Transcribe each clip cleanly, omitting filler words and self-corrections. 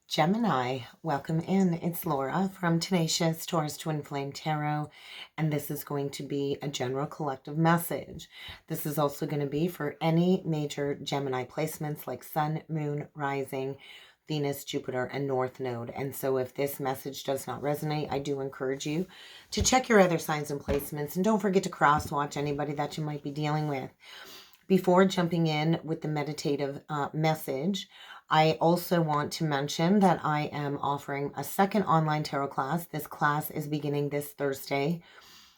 Gemini, welcome in. It's Laura from Tenacious Taurus Twin Flame Tarot, and this is going to be a general collective message. This is also going to be for any major Gemini placements like Sun, Moon, Rising, Venus, Jupiter, and North Node. And so if this message does not resonate, I do encourage you to check your other signs and placements, and don't forget to cross-watch anybody that you might be dealing with. Before jumping in with the meditative message, I also want to mention that I am offering a second online tarot class. This class is beginning this Thursday,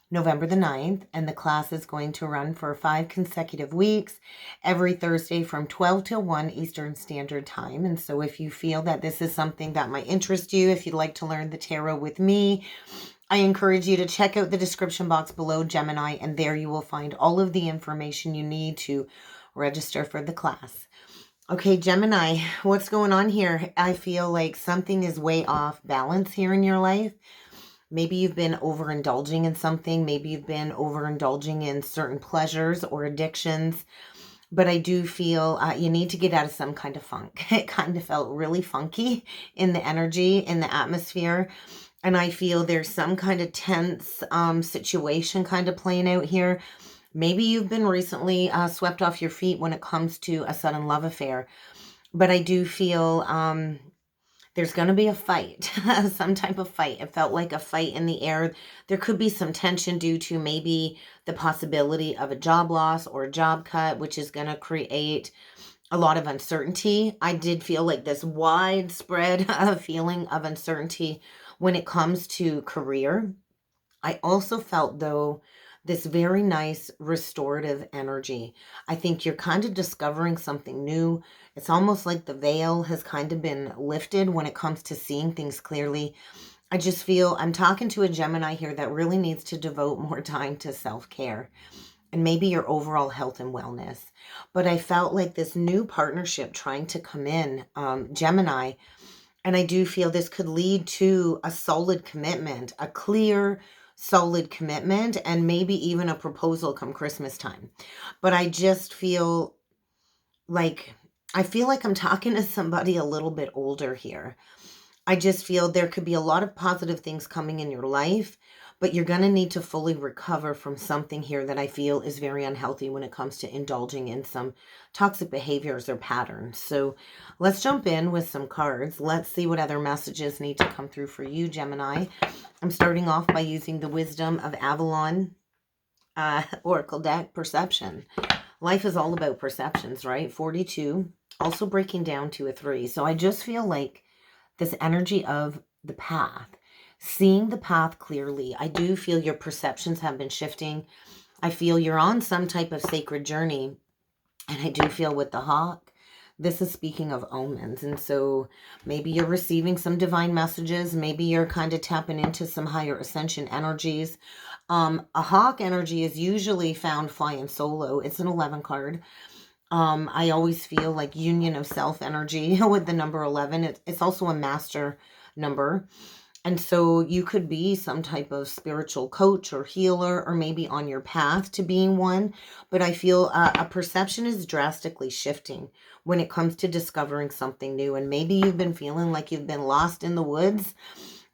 November the 9th, and the class is going to run for 5 consecutive weeks, every Thursday from 12 till 1 Eastern Standard Time. And so if you feel that this is something that might interest you, if you'd like to learn the tarot with me, I encourage you to check out the description box below, Gemini, and there you will find all of the information you need to register for the class. Okay, Gemini, what's going on here? I feel like something is way off balance here in your life. Maybe you've been overindulging in something. Maybe you've been overindulging in certain pleasures or addictions. But I do feel you need to get out of some kind of funk. It kind of felt really funky in the energy, in the atmosphere. And I feel there's some kind of tense situation kind of playing out here. Maybe you've been recently swept off your feet when it comes to a sudden love affair. But I do feel there's going to be a fight, some type of fight. It felt like a fight in the air. There could be some tension due to maybe the possibility of a job loss or a job cut, which is going to create a lot of uncertainty. I did feel like this widespread feeling of uncertainty when it comes to career. I also felt, though, this very nice restorative energy. I think you're kind of discovering something new. It's almost like the veil has kind of been lifted when it comes to seeing things clearly. I just feel I'm talking to a Gemini here that really needs to devote more time to self-care and maybe your overall health and wellness. But I felt like this new partnership trying to come in, Gemini, and I do feel this could lead to a solid commitment, a clear, solid commitment, and maybe even a proposal come Christmas time. But I just feel like, I'm talking to somebody a little bit older here. I just feel there could be a lot of positive things coming in your life, but you're going to need to fully recover from something here that I feel is very unhealthy when it comes to indulging in some toxic behaviors or patterns. So let's jump in with some cards. Let's see what other messages need to come through for you, Gemini. I'm starting off by using the Wisdom of Avalon Oracle deck, Perception. Life is all about perceptions, right? 42, also breaking down to a 3. So I just feel like this energy of the path, seeing the path clearly. I do feel your perceptions have been shifting. I feel you're on some type of sacred journey. And I do feel with the hawk, this is speaking of omens. And so maybe you're receiving some divine messages. Maybe you're kind of tapping into some higher ascension energies. A hawk energy is usually found flying solo. It's an 11 card. I always feel like union of self energy with the number 11. It's also a master number. And so you could be some type of spiritual coach or healer, or maybe on your path to being one. But I feel a perception is drastically shifting when it comes to discovering something new. And maybe you've been feeling like you've been lost in the woods,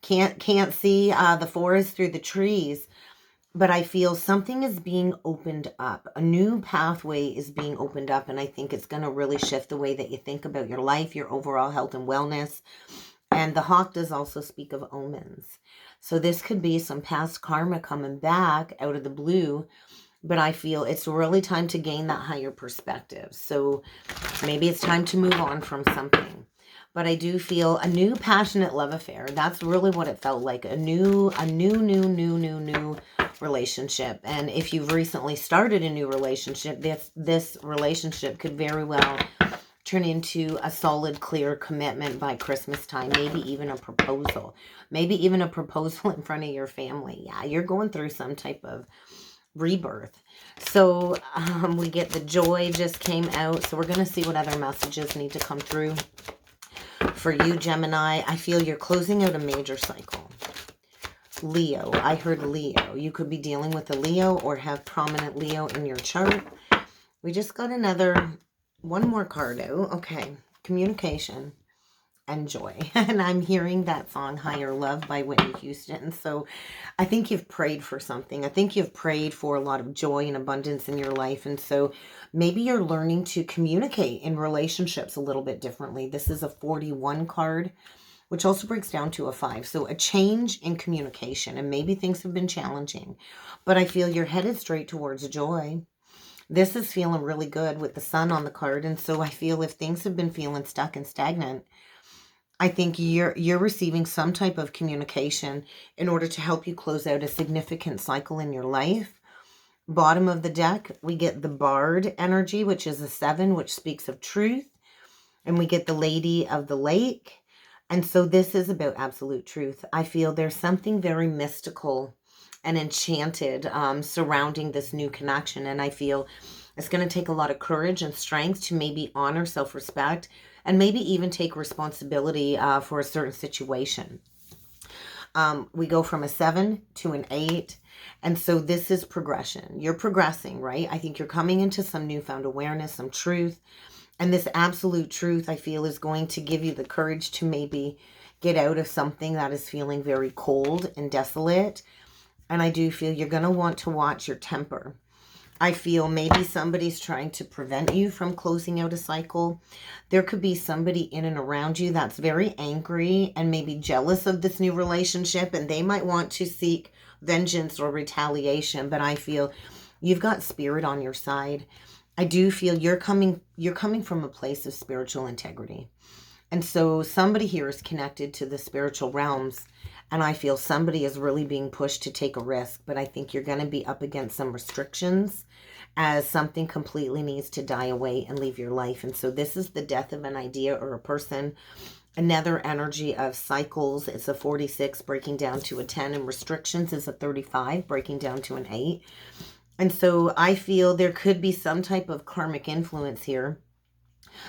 can't see the forest through the trees. But I feel something is being opened up. A new pathway is being opened up. And I think it's going to really shift the way that you think about your life, your overall health and wellness. And the hawk does also speak of omens. So this could be some past karma coming back out of the blue. But I feel it's really time to gain that higher perspective. So maybe it's time to move on from something. But I do feel a new passionate love affair. That's really what it felt like. A new relationship. And if you've recently started a new relationship, this relationship could very well turn into a solid, clear commitment by Christmas time. Maybe even a proposal. Maybe even a proposal in front of your family. Yeah, you're going through some type of rebirth. So we get the joy just came out. So we're going to see what other messages need to come through for you, Gemini. I feel you're closing out a major cycle. Leo. I heard Leo. You could be dealing with a Leo or have prominent Leo in your chart. We just got one more card out. Okay. Communication. and joy. And I'm hearing that song Higher Love by Whitney Houston. So I think you've prayed for something. I think you've prayed for a lot of joy and abundance in your life. And so maybe you're learning to communicate in relationships a little bit differently. This is a 41 card, which also breaks down to a 5. So a change in communication, and maybe things have been challenging, but I feel you're headed straight towards joy. This is feeling really good with the sun on the card. And so I feel if things have been feeling stuck and stagnant, I think you're receiving some type of communication in order to help you close out a significant cycle in your life. Bottom of the deck, we get the Bard energy, which is a 7, which speaks of truth. And we get the Lady of the Lake. And so this is about absolute truth. I feel there's something very mystical and enchanted surrounding this new connection. And I feel it's going to take a lot of courage and strength to maybe honor self-respect and maybe even take responsibility for a certain situation. We go from a 7 to an 8. And so this is progression. You're progressing, right? I think you're coming into some newfound awareness, some truth. And this absolute truth, I feel, is going to give you the courage to maybe get out of something that is feeling very cold and desolate. And I do feel you're going to want to watch your temper. I feel maybe somebody's trying to prevent you from closing out a cycle. There could be somebody in and around you that's very angry and maybe jealous of this new relationship, and they might want to seek vengeance or retaliation. But I feel you've got spirit on your side. I do feel you're coming from a place of spiritual integrity. And so somebody here is connected to the spiritual realms, and I feel somebody is really being pushed to take a risk, but I think you're going to be up against some restrictions as something completely needs to die away and leave your life. And so this is the death of an idea or a person. Another energy of cycles, it's a 46 breaking down to a 10, and restrictions is a 35 breaking down to an 8. And so I feel there could be some type of karmic influence here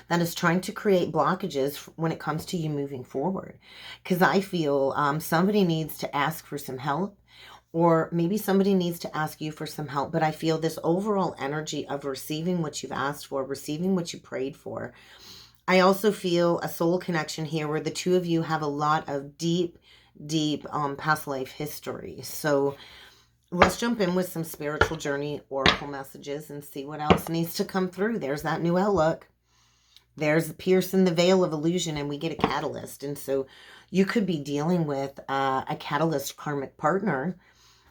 that is trying to create blockages when it comes to you moving forward. Because I feel somebody needs to ask for some help, or maybe somebody needs to ask you for some help. But I feel this overall energy of receiving what you've asked for, receiving what you prayed for. I also feel a soul connection here where the two of you have a lot of deep past life history. So let's jump in with some spiritual journey oracle messages and see what else needs to come through. There's that new outlook. There's piercing the veil of illusion, and we get a catalyst. And so you could be dealing with a catalyst karmic partner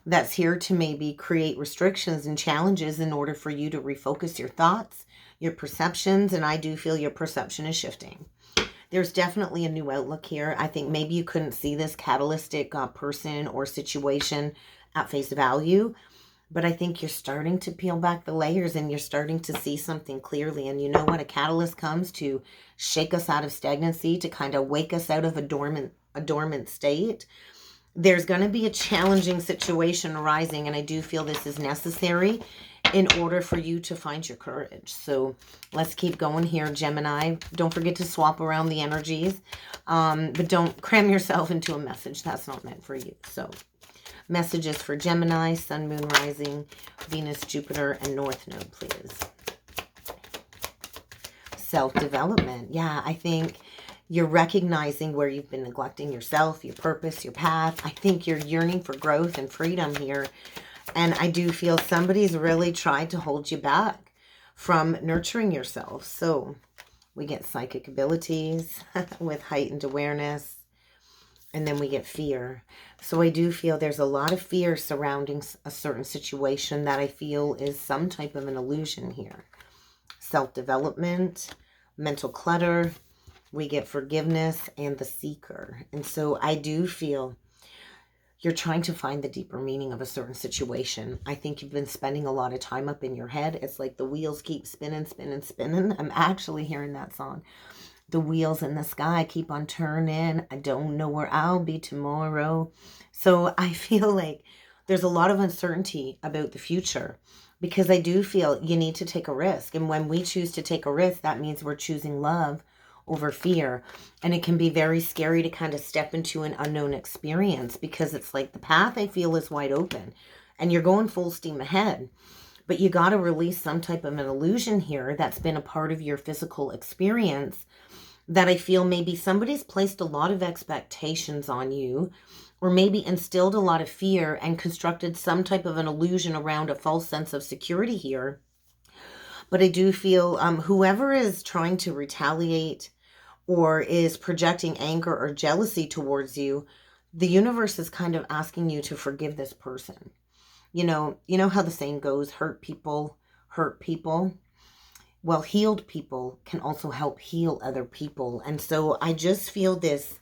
that's here to maybe create restrictions and challenges in order for you to refocus your thoughts, your perceptions. And I do feel your perception is shifting. There's definitely a new outlook here. I think maybe you couldn't see this catalytic person or situation at face value, but I think you're starting to peel back the layers and you're starting to see something clearly. And you know what? A catalyst comes to shake us out of stagnancy, to kind of wake us out of a dormant state. There's going to be a challenging situation arising, and I do feel this is necessary in order for you to find your courage. So let's keep going here, Gemini. Don't forget to swap around the energies, but don't cram yourself into a message that's not meant for you. So messages for Gemini, Sun, Moon, Rising, Venus, Jupiter, and North Node, please. Self-development. Yeah, I think you're recognizing where you've been neglecting yourself, your purpose, your path. I think you're yearning for growth and freedom here. And I do feel somebody's really tried to hold you back from nurturing yourself. So we get psychic abilities with heightened awareness. And then we get fear. So I do feel there's a lot of fear surrounding a certain situation that I feel is some type of an illusion here. Self-development, mental clutter, we get forgiveness and the seeker. And so I do feel you're trying to find the deeper meaning of a certain situation. I think you've been spending a lot of time up in your head. It's like the wheels keep spinning, spinning, spinning. I'm actually hearing that song. The wheels in the sky keep on turning. I don't know where I'll be tomorrow. So I feel like there's a lot of uncertainty about the future, because I do feel you need to take a risk. And when we choose to take a risk, that means we're choosing love over fear. And it can be very scary to kind of step into an unknown experience, because it's like the path I feel is wide open and you're going full steam ahead. But you got to release some type of an illusion here that's been a part of your physical experience. that I feel maybe somebody's placed a lot of expectations on you, or maybe instilled a lot of fear and constructed some type of an illusion around a false sense of security here. But I do feel whoever is trying to retaliate or is projecting anger or jealousy towards you, the universe is kind of asking you to forgive this person. You know how the saying goes, hurt people hurt people. Well, healed people can also help heal other people. And so I just feel this,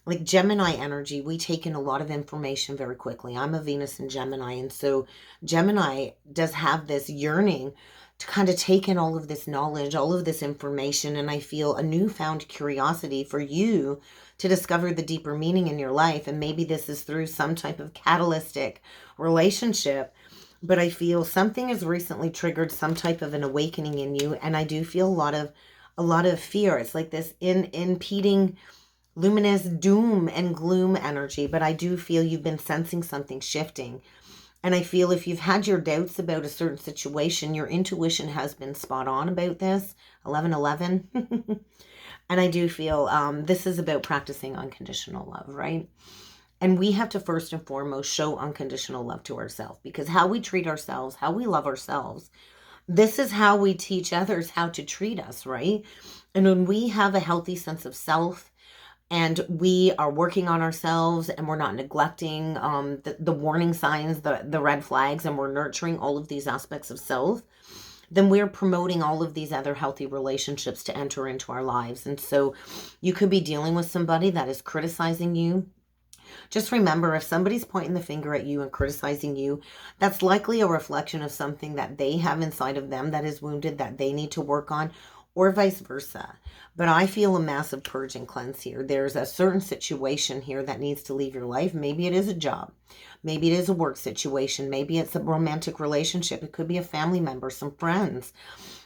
like Gemini energy, we take in a lot of information very quickly. I'm a Venus in Gemini, and so Gemini does have this yearning to kind of take in all of this knowledge, all of this information, and I feel a newfound curiosity for you to discover the deeper meaning in your life. And maybe this is through some type of catalytic relationship, but I feel something has recently triggered some type of an awakening in you, and I do feel a lot of fear. It's like this impeding luminous doom and gloom energy, but I do feel you've been sensing something shifting. And I feel if you've had your doubts about a certain situation, your intuition has been spot on about this. 1111. And I do feel this is about practicing unconditional love, right? And we have to first and foremost show unconditional love to ourselves, because how we treat ourselves, how we love ourselves, this is how we teach others how to treat us, right? And when we have a healthy sense of self, and we are working on ourselves, and we're not neglecting the warning signs, the red flags, and we're nurturing all of these aspects of self, then we're promoting all of these other healthy relationships to enter into our lives. And so you could be dealing with somebody that is criticizing you. Just remember, if somebody's pointing the finger at you and criticizing you, that's likely a reflection of something that they have inside of them that is wounded, that they need to work on, or vice versa. But I feel a massive purge and cleanse here. There's a certain situation here that needs to leave your life. Maybe it is a job. Maybe it is a work situation. Maybe it's a romantic relationship. It could be a family member, some friends.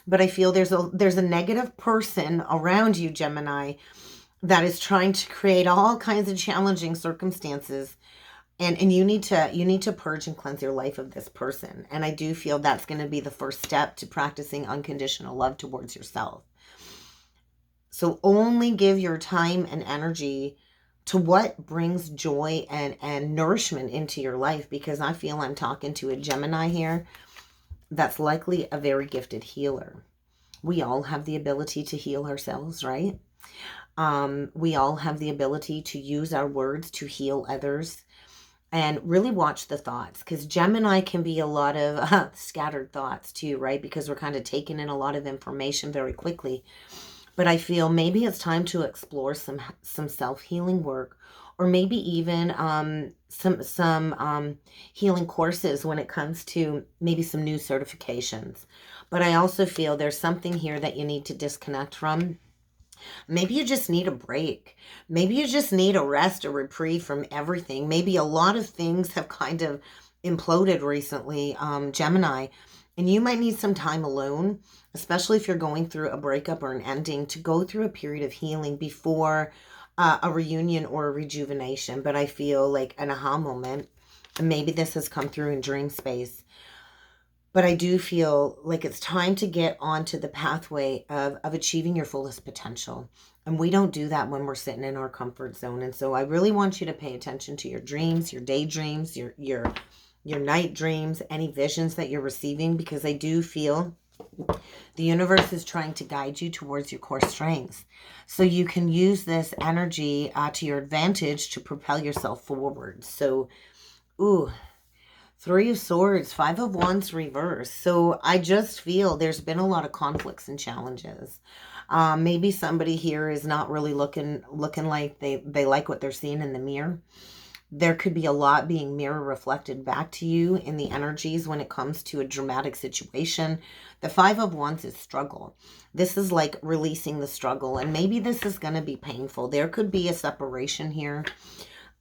But I feel there's a negative person around you, Gemini, that is trying to create all kinds of challenging circumstances. And you need to purge and cleanse your life of this person. And I do feel that's going to be the first step to practicing unconditional love towards yourself. So only give your time and energy to what brings joy and nourishment into your life, because I feel I'm talking to a Gemini here that's likely a very gifted healer. We all have the ability to heal ourselves, right? We all have the ability to use our words to heal others. And really watch the thoughts, because Gemini can be a lot of scattered thoughts too, right? Because we're kind of taking in a lot of information very quickly. But I feel maybe it's time to explore some self-healing work, or maybe even some healing courses when it comes to maybe some new certifications. But I also feel there's something here that you need to disconnect from. Maybe you just need a break. Maybe you just need a rest, a reprieve from everything. Maybe a lot of things have kind of imploded recently, Gemini, and you might need some time alone, especially if you're going through a breakup or an ending, to go through a period of healing before a reunion or a rejuvenation. But I feel like an aha moment, and maybe this has come through in dream space. But I do feel like it's time to get onto the pathway of achieving your fullest potential. And we don't do that when we're sitting in our comfort zone. And so I really want you to pay attention to your dreams, your daydreams, your night dreams, any visions that you're receiving, because I do feel the universe is trying to guide you towards your core strengths. So you can use this energy to your advantage to propel yourself forward. So, ooh. Three of Swords, Five of Wands reverse. So I just feel there's been a lot of conflicts and challenges. Maybe somebody here is not really looking like they like what they're seeing in the mirror. There could be a lot being mirror reflected back to you in the energies when it comes to a dramatic situation. The Five of Wands is struggle. This is like releasing the struggle, and maybe this is going to be painful. There could be a separation here.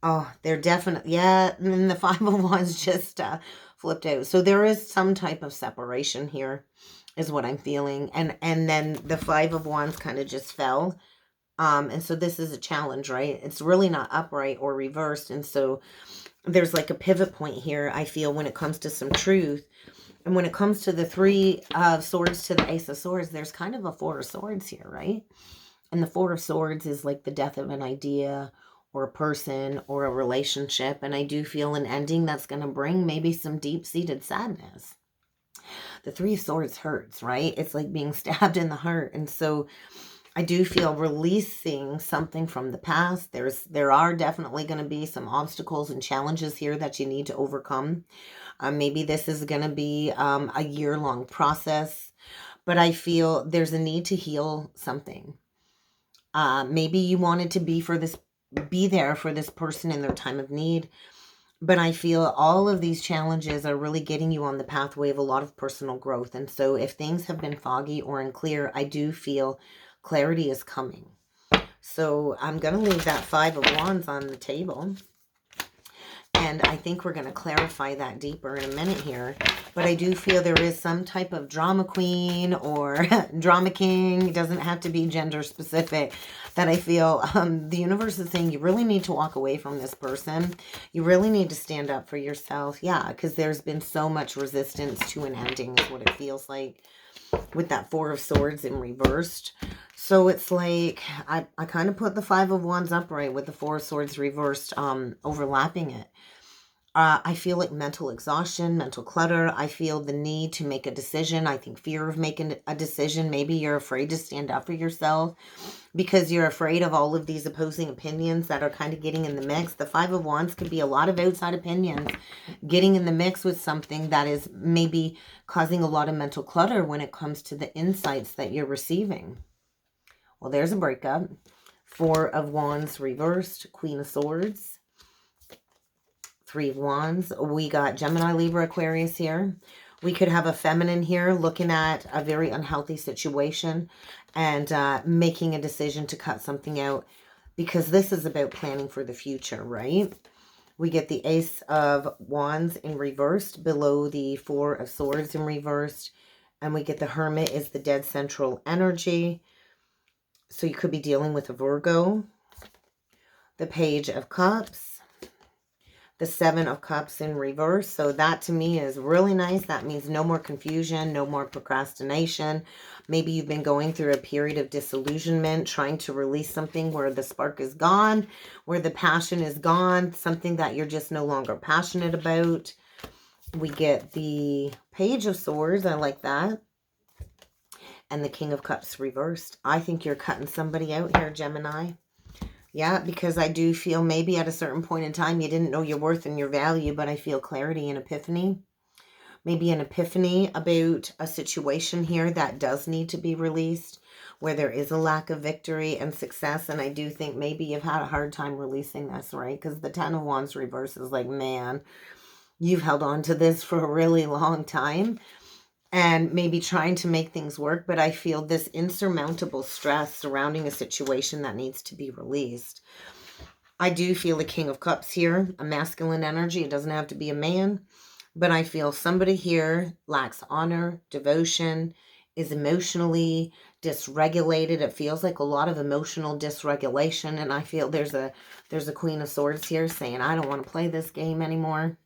Oh, they're definitely, yeah, and then the Five of Wands just flipped out. So there is some type of separation here, is what I'm feeling. And then the Five of Wands kind of just fell. And so this is a challenge, right? It's really not upright or reversed. And so there's like a pivot point here, I feel, when it comes to some truth. And when it comes to the Three of Swords to the Ace of Swords, there's kind of a Four of Swords here, right? And the Four of Swords is like the death of an idea or a person or a relationship. And I do feel an ending that's going to bring maybe some deep-seated sadness. The Three of Swords hurts, right? It's like being stabbed in the heart. And so I do feel releasing something from the past. There are definitely going to be some obstacles and challenges here that you need to overcome. Maybe this is going to be a year-long process, but I feel there's a need to heal something. Maybe you wanted to be there for this person in their time of need, but I feel all of these challenges are really getting you on the pathway of a lot of personal growth. And so if things have been foggy or unclear, I do feel clarity is coming. So I'm going to leave that Five of Wands on the table. And I think we're going to clarify that deeper in a minute here. But I do feel there is some type of drama queen or drama king. It doesn't have to be gender specific. That I feel the universe is saying you really need to walk away from this person. You really need to stand up for yourself. Yeah, because there's been so much resistance to an ending is what it feels like with that Four of Swords in reversed. So it's like I kind of put the Five of Wands upright with the Four of Swords reversed, overlapping it. I feel like mental exhaustion, mental clutter. I feel the need to make a decision. I think fear of making a decision. Maybe you're afraid to stand up for yourself because you're afraid of all of these opposing opinions that are kind of getting in the mix. The Five of Wands could be a lot of outside opinions getting in the mix with something that is maybe causing a lot of mental clutter when it comes to the insights that you're receiving. Well, there's a breakup. Four of Wands reversed, Queen of Swords. Three of Wands. We got Gemini, Libra, Aquarius here. We could have a feminine here looking at a very unhealthy situation and making a decision to cut something out because this is about planning for the future, right? We get the Ace of Wands in reversed below the Four of Swords in reversed. And we get the Hermit is the dead central energy. So you could be dealing with a Virgo. The Page of Cups. The Seven of Cups in reverse. So that to me is really nice. That means no more confusion, no more procrastination. Maybe you've been going through a period of disillusionment, trying to release something where the spark is gone, where the passion is gone, something that you're just no longer passionate about. We get the Page of Swords. I like that. And the King of Cups reversed. I think you're cutting somebody out here, Gemini. Yeah, because I do feel maybe at a certain point in time you didn't know your worth and your value, but I feel clarity and epiphany. Maybe an epiphany about a situation here that does need to be released, where there is a lack of victory and success. And I do think maybe you've had a hard time releasing this, right? Because the Ten of Wands reverse is like, man, you've held on to this for a really long time. And maybe trying to make things work, but I feel this insurmountable stress surrounding a situation that needs to be released. I do feel the King of Cups here, a masculine energy. It doesn't have to be a man, but I feel somebody here lacks honor, devotion, is emotionally dysregulated. It feels like a lot of emotional dysregulation, and I feel there's a Queen of Swords here saying, I don't want to play this game anymore.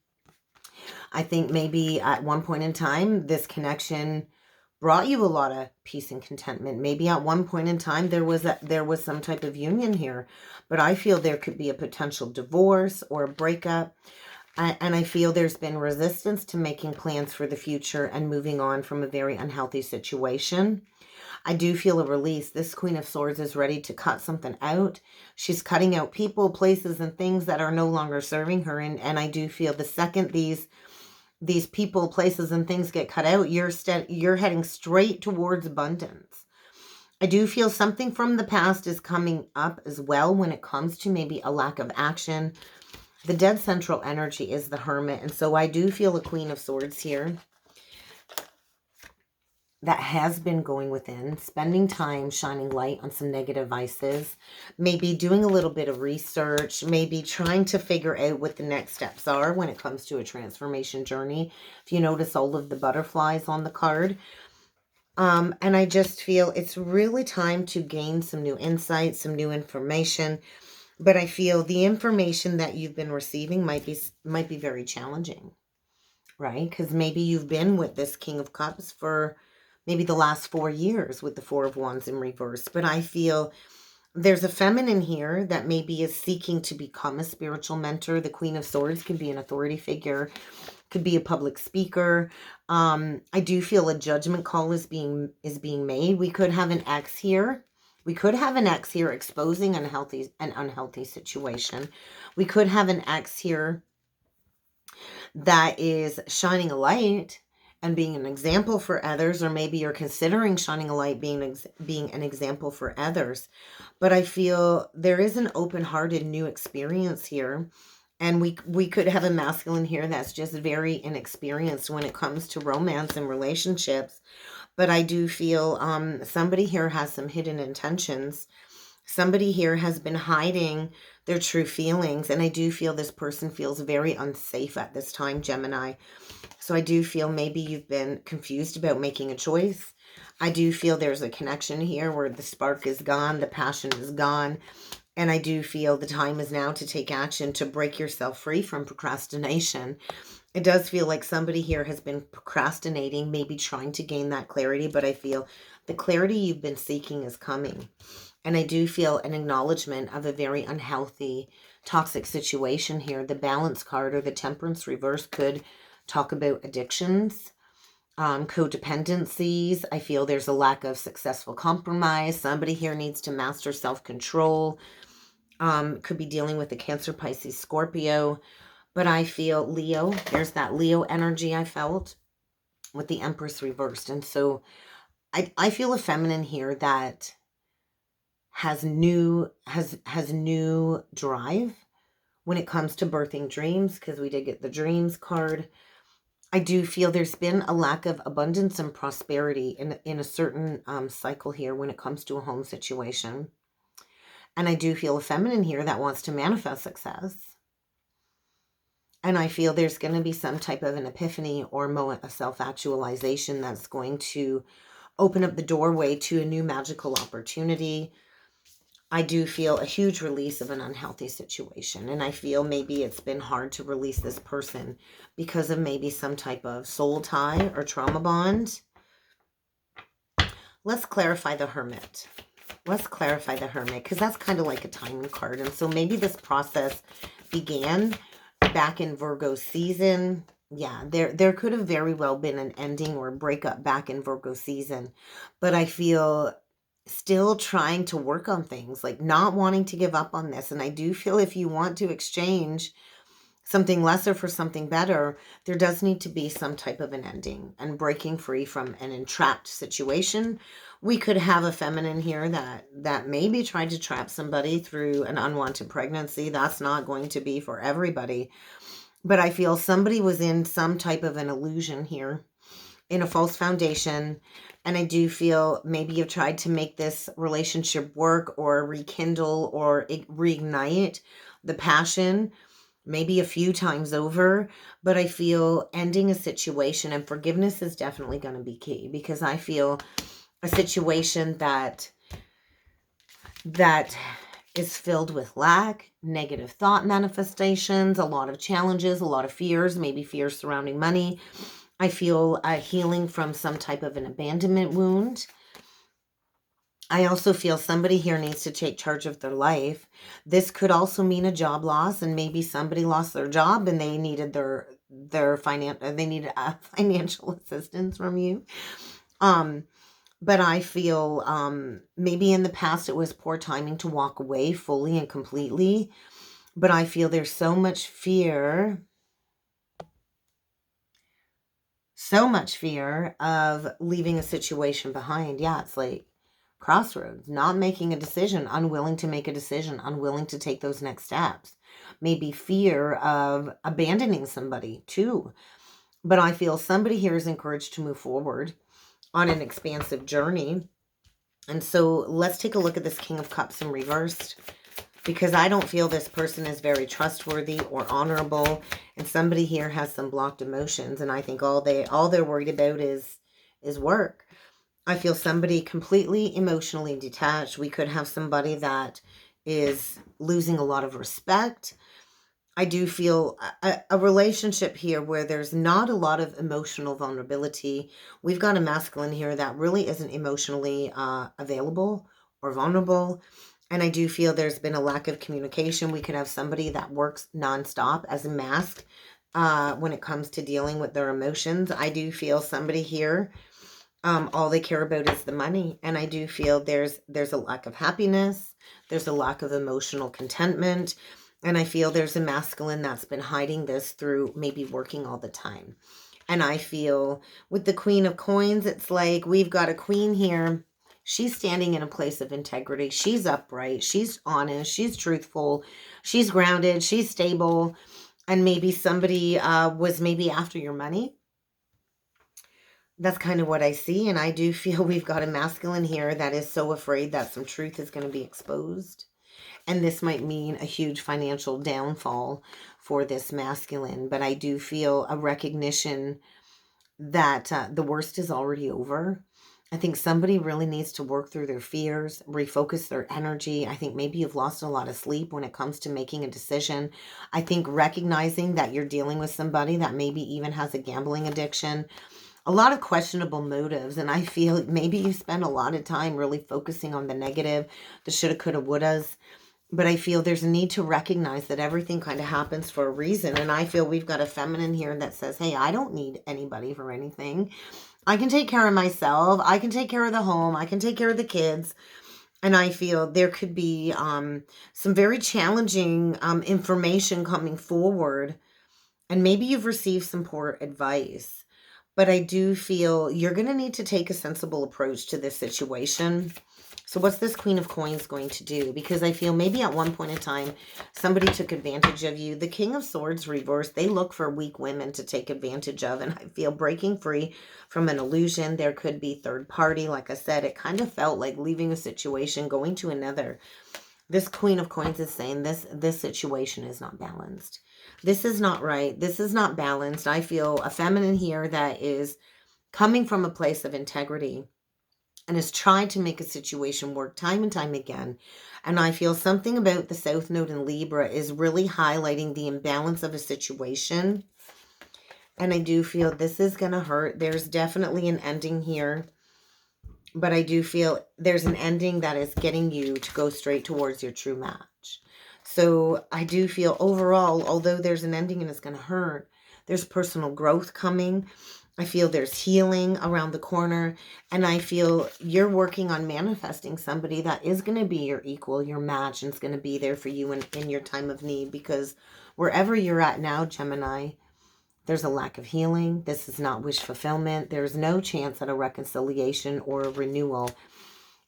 I think maybe at one point in time, this connection brought you a lot of peace and contentment. Maybe at one point in time, there was some type of union here. But I feel there could be a potential divorce or a breakup. And I feel there's been resistance to making plans for the future and moving on from a very unhealthy situation. I do feel a release. This Queen of Swords is ready to cut something out. She's cutting out people, places, and things that are no longer serving her. And I do feel the second these people, places, and things get cut out, you're heading straight towards abundance. I do feel something from the past is coming up as well when it comes to maybe a lack of action. The dead central energy is the Hermit, and so I do feel a Queen of Swords here that has been going within, spending time shining light on some negative vices, maybe doing a little bit of research, maybe trying to figure out what the next steps are when it comes to a transformation journey. If you notice all of the butterflies on the card. And I just feel it's really time to gain some new insights, some new information. But I feel the information that you've been receiving might be very challenging, right? Because maybe you've been with this King of Cups for maybe the last 4 years with the Four of Wands in reverse. But I feel There's a feminine here that maybe is seeking to become a spiritual mentor. The Queen of Swords could be an authority figure, could be a public speaker. I do feel a judgment call is being made. We could have an ex here. We could have an ex here exposing an unhealthy situation. We could have an ex here that is shining a light and being an example for others, or maybe you're considering shining a light, being an example for others. But I feel there is an open-hearted new experience here. And we could have a masculine here that's just very inexperienced when it comes to romance and relationships. But I do feel somebody here has some hidden intentions. Somebody here has been hiding their true feelings. And I do feel this person feels very unsafe at this time, Gemini. So I do feel maybe you've been confused about making a choice. I do feel there's a connection here where the spark is gone, the passion is gone. And I do feel the time is now to take action, to break yourself free from procrastination. It does feel like somebody here has been procrastinating, maybe trying to gain that clarity, but I feel the clarity you've been seeking is coming. And I do feel an acknowledgement of a very unhealthy, toxic situation here. The Balance card or the Temperance reverse could talk about addictions, codependencies. I feel there's a lack of successful compromise. Somebody here needs to master self-control. Could be dealing with the Cancer, Pisces, Scorpio. But I feel Leo. There's that Leo energy I felt with the Empress reversed. And so I feel a feminine here that has new drive when it comes to birthing dreams, because we did get the Dreams card. I do feel there's been a lack of abundance and prosperity in a certain cycle here when it comes to a home situation. And I do feel a feminine here that wants to manifest success. And I feel there's going to be some type of an epiphany or moment of self-actualization that's going to open up the doorway to a new magical opportunity. I do feel a huge release of an unhealthy situation. And I feel maybe it's been hard to release this person because of maybe some type of soul tie or trauma bond. Let's clarify the Hermit. Let's clarify the Hermit, because that's kind of like a timing card. And so maybe this process began back in Virgo season. Yeah, there could have very well been an ending or a breakup back in Virgo season. But I feel still trying to work on things, like not wanting to give up on this. And I do feel if you want to exchange something lesser for something better, there does need to be some type of an ending and breaking free from an entrapped situation. We could have a feminine here that maybe tried to trap somebody through an unwanted pregnancy. That's not going to be for everybody. But I feel somebody was in some type of an illusion here, in a false foundation. And I do feel maybe you've tried to make this relationship work or rekindle or reignite the passion maybe a few times over. But I feel ending a situation and forgiveness is definitely going to be key, because I feel a situation that is filled with lack, negative thought manifestations, a lot of challenges, a lot of fears, maybe fears surrounding money. I feel healing from some type of an abandonment wound. I also feel somebody here needs to take charge of their life. This could also mean a job loss, and maybe somebody lost their job and they needed they needed financial assistance from you. But I feel maybe in the past it was poor timing to walk away fully and completely. But I feel there's so much fear of leaving a situation behind. Yeah, it's like crossroads, not making a decision, unwilling to make a decision, unwilling to take those next steps. Maybe fear of abandoning somebody too. But I feel somebody here is encouraged to move forward on an expansive journey. And so let's take a look at this King of Cups in reversed, because I don't feel this person is very trustworthy or honorable, and somebody here has some blocked emotions, and I think all they're worried about is work. I feel somebody completely emotionally detached. We could have somebody that is losing a lot of respect. I do feel a relationship here where there's not a lot of emotional vulnerability. We've got a masculine here that really isn't emotionally available or vulnerable. And I do feel there's been a lack of communication. We could have somebody that works nonstop as a mask when it comes to dealing with their emotions. I do feel somebody here, all they care about is the money. And I do feel there's a lack of happiness. There's a lack of emotional contentment. And I feel there's a masculine that's been hiding this through maybe working all the time. And I feel with the Queen of Coins, it's like we've got a queen here. She's standing in a place of integrity. She's upright. She's honest. She's truthful. She's grounded. She's stable. And maybe somebody was maybe after your money. That's kind of what I see. And I do feel we've got a masculine here that is so afraid that some truth is going to be exposed. And this might mean a huge financial downfall for this masculine. But I do feel a recognition that the worst is already over. I think somebody really needs to work through their fears, refocus their energy. I think maybe you've lost a lot of sleep when it comes to making a decision. I think recognizing that you're dealing with somebody that maybe even has a gambling addiction, a lot of questionable motives. And I feel maybe you spend a lot of time really focusing on the negative, the shoulda, coulda, wouldas. But I feel there's a need to recognize that everything kind of happens for a reason. And I feel we've got a feminine here that says, hey, I don't need anybody for anything. I can take care of myself. I can take care of the home. I can take care of the kids. And I feel there could be some very challenging information coming forward. And maybe you've received some poor advice. But I do feel you're going to need to take a sensible approach to this situation. So what's this Queen of Coins going to do? Because I feel maybe at one point in time, somebody took advantage of you. The King of Swords reversed, they look for weak women to take advantage of. And I feel breaking free from an illusion. There could be third party. Like I said, it kind of felt like leaving a situation, going to another. This Queen of Coins is saying this situation is not balanced. This is not right. This is not balanced. I feel a feminine here that is coming from a place of integrity and is trying to make a situation work time and time again. And I feel something about the South Node in Libra is really highlighting the imbalance of a situation. And I do feel this is going to hurt. There's definitely an ending here. But I do feel there's an ending that is getting you to go straight towards your true match. So I do feel overall, although there's an ending and it's going to hurt, there's personal growth coming. I feel there's healing around the corner. And I feel you're working on manifesting somebody that is going to be your equal, your match, and it's going to be there for you in your time of need. Because wherever you're at now, Gemini, there's a lack of healing. This is not wish fulfillment. There's no chance at a reconciliation or a renewal.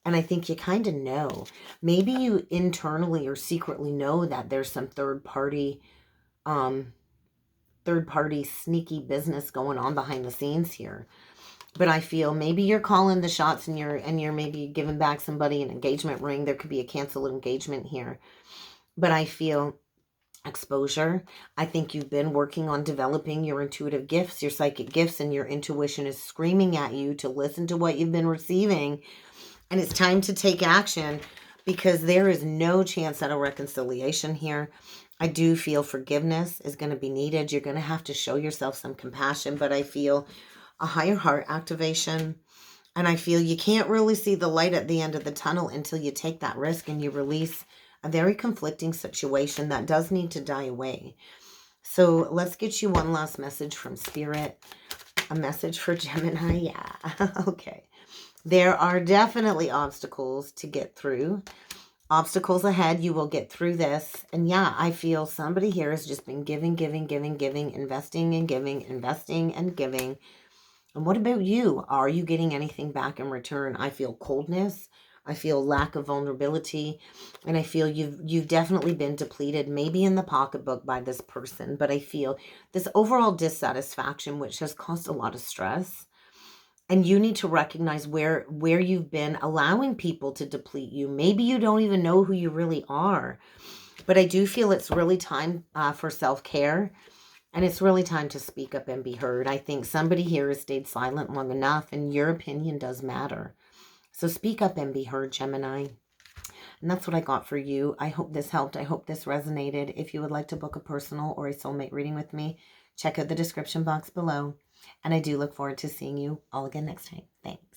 And I think you kind of know. Maybe you internally or secretly know that there's some third party sneaky business going on behind the scenes here. But I feel maybe you're calling the shots and you're maybe giving back somebody an engagement ring. There could be a canceled engagement here. But I feel exposure. I think you've been working on developing your intuitive gifts, your psychic gifts, and your intuition is screaming at you to listen to what you've been receiving. And it's time to take action because there is no chance at a reconciliation here. I do feel forgiveness is going to be needed. You're going to have to show yourself some compassion, but I feel a higher heart activation. And I feel you can't really see the light at the end of the tunnel until you take that risk and you release a very conflicting situation that does need to die away. So let's get you one last message from Spirit. A message for Gemini. Yeah. Okay. There are definitely obstacles to get through. Obstacles ahead. You will get through this. And yeah, I feel somebody here has just been giving, investing and giving, investing and giving. And what about you? Are you getting anything back in return? I feel coldness. I feel lack of vulnerability. And I feel you've definitely been depleted, maybe in the pocketbook by this person. But I feel this overall dissatisfaction, which has caused a lot of stress. And you need to recognize where you've been allowing people to deplete you. Maybe you don't even know who you really are. But I do feel it's really time for self-care. And it's really time to speak up and be heard. I think somebody here has stayed silent long enough, and your opinion does matter. So speak up and be heard, Gemini. And that's what I got for you. I hope this helped. I hope this resonated. If you would like to book a personal or a soulmate reading with me, check out the description box below. And I do look forward to seeing you all again next time. Thanks.